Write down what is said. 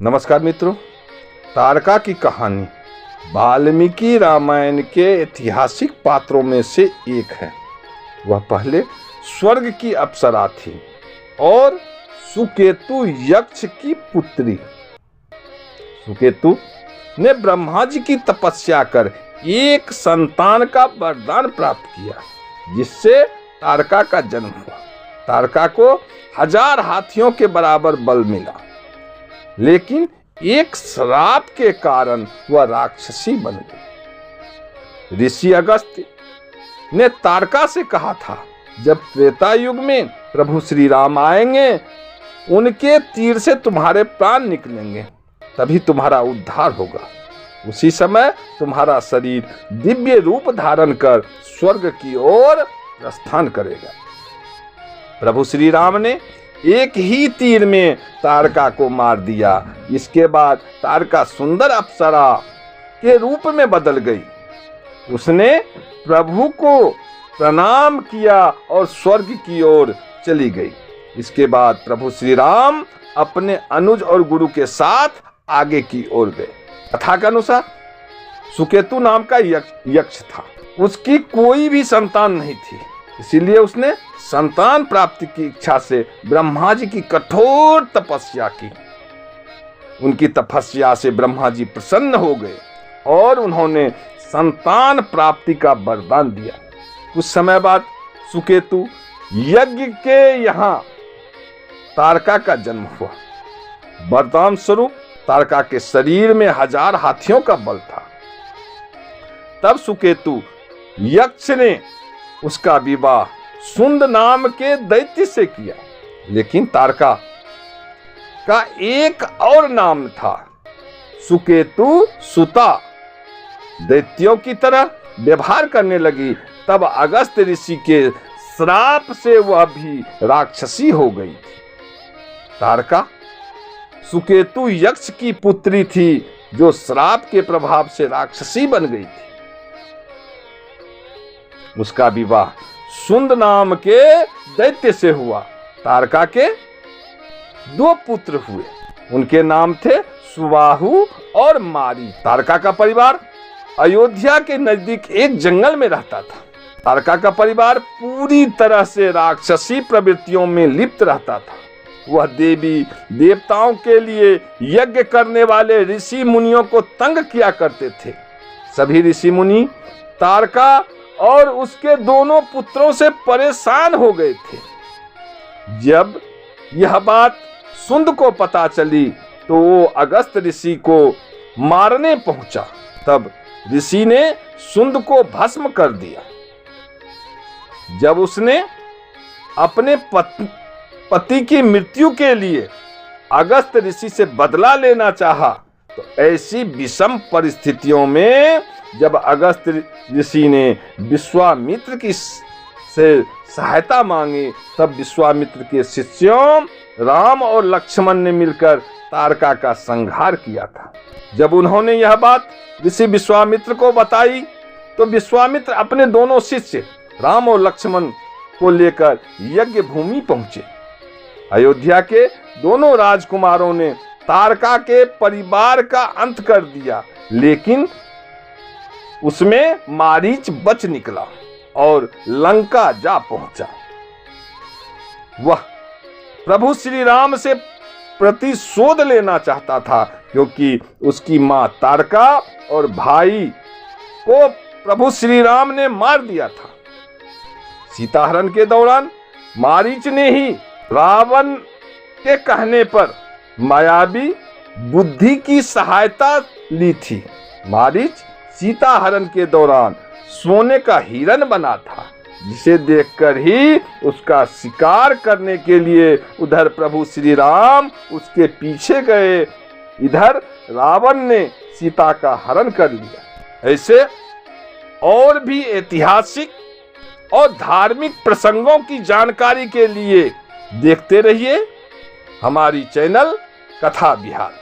नमस्कार मित्रों, तारका की कहानी वाल्मीकि रामायण के ऐतिहासिक पात्रों में से एक है। वह पहले स्वर्ग की अप्सरा थी और सुकेतु यक्ष की पुत्री। सुकेतु ने ब्रह्मा जी की तपस्या कर एक संतान का वरदान प्राप्त किया, जिससे तारका का जन्म हुआ। तारका को 1000 हाथियों के बराबर बल मिला, लेकिन एक श्राप के कारण वह राक्षसी बन गई। ऋषि अगस्त्य ने तारका से कहा था, जब त्रेता युग में प्रभु श्री राम आएंगे, उनके तीर से तुम्हारे प्राण निकलेंगे, तभी तुम्हारा उद्धार होगा। उसी समय तुम्हारा शरीर दिव्य रूप धारण कर स्वर्ग की ओर प्रस्थान करेगा। प्रभु श्री राम ने एक ही तीर में तारका को मार दिया। इसके बाद तारका सुंदर अप्सरा के रूप में बदल गई। उसने प्रभु को प्रणाम किया और स्वर्ग की ओर चली गई। इसके बाद प्रभु श्री राम अपने अनुज और गुरु के साथ आगे की ओर गए। कथा के अनुसार सुकेतु नाम का यक्ष था। उसकी कोई भी संतान नहीं थी, इसीलिए उसने संतान प्राप्ति की इच्छा से ब्रह्मा जी की कठोर तपस्या की। उनकी तपस्या से ब्रह्मा जी प्रसन्न हो गए और उन्होंने संतान प्राप्ति का वरदान दिया। कुछ समय बाद सुकेतु यज्ञ के यहाँ तारका का जन्म हुआ। वरदान स्वरूप तारका के शरीर में 1000 हाथियों का बल था। तब सुकेतु यक्ष ने उसका विवाह सुंद नाम के दैत्य से किया, लेकिन तारका का एक और नाम था, सुकेतु सुता। दैत्यों की तरह व्यवहार करने लगी। तब अगस्त ऋषि के श्राप से वह भी राक्षसी हो गई थी। तारका सुकेतु यक्ष की पुत्री थी, जो श्राप के प्रभाव से राक्षसी बन गई थी। उसका विवाह सुंद नाम के दैत्य से हुआ। तारका के 2 पुत्र हुए। उनके नाम थे सुबाहु और मारी। तारका का परिवार अयोध्या के नजदीक एक जंगल में रहता था। तारका का परिवार पूरी तरह से राक्षसी प्रवृत्तियों में लिप्त रहता था। वह देवी देवताओं के लिए यज्ञ करने वाले ऋषि मुनियों को तंग किया करते थे। सभी ऋषि मुनि तारका और उसके 2 पुत्रों से परेशान हो गए थे। जब यह बात सुंद को पता चली तो वो अगस्त ऋषि को मारने पहुंचा। तब ऋषि ने सुंद को भस्म कर दिया। जब उसने अपने पति की मृत्यु के लिए अगस्त ऋषि से बदला लेना चाहा, तो ऐसी विषम परिस्थितियों में जब अगस्त ऋषि ने विश्वामित्र की से सहायता मांगी, तब विश्वामित्र के शिष्यों राम और लक्ष्मण ने मिलकर तारका का संहार किया था। जब उन्होंने यह बात ऋषि विश्वामित्र को बताई, तो विश्वामित्र अपने 2 शिष्य राम और लक्ष्मण को लेकर यज्ञ भूमि पहुंचे। अयोध्या के 2 राजकुमारों ने तारका के परिवार का अंत कर दिया, लेकिन उसमें मारीच बच निकला और लंका जा पहुंचा। वह प्रभु श्री राम से प्रतिशोध लेना चाहता था, क्योंकि उसकी मां तारका और भाई को प्रभु श्री राम ने मार दिया था। सीताहरण के दौरान मारीच ने ही रावण के कहने पर मायावी बुद्धि की सहायता ली थी। मारीच सीता हरण के दौरान सोने का हिरण बना था, जिसे देखकर ही उसका शिकार करने के लिए उधर प्रभु श्री राम उसके पीछे गए, इधर रावण ने सीता का हरण कर लिया। ऐसे और भी ऐतिहासिक और धार्मिक प्रसंगों की जानकारी के लिए देखते रहिए हमारी चैनल कथा विहार।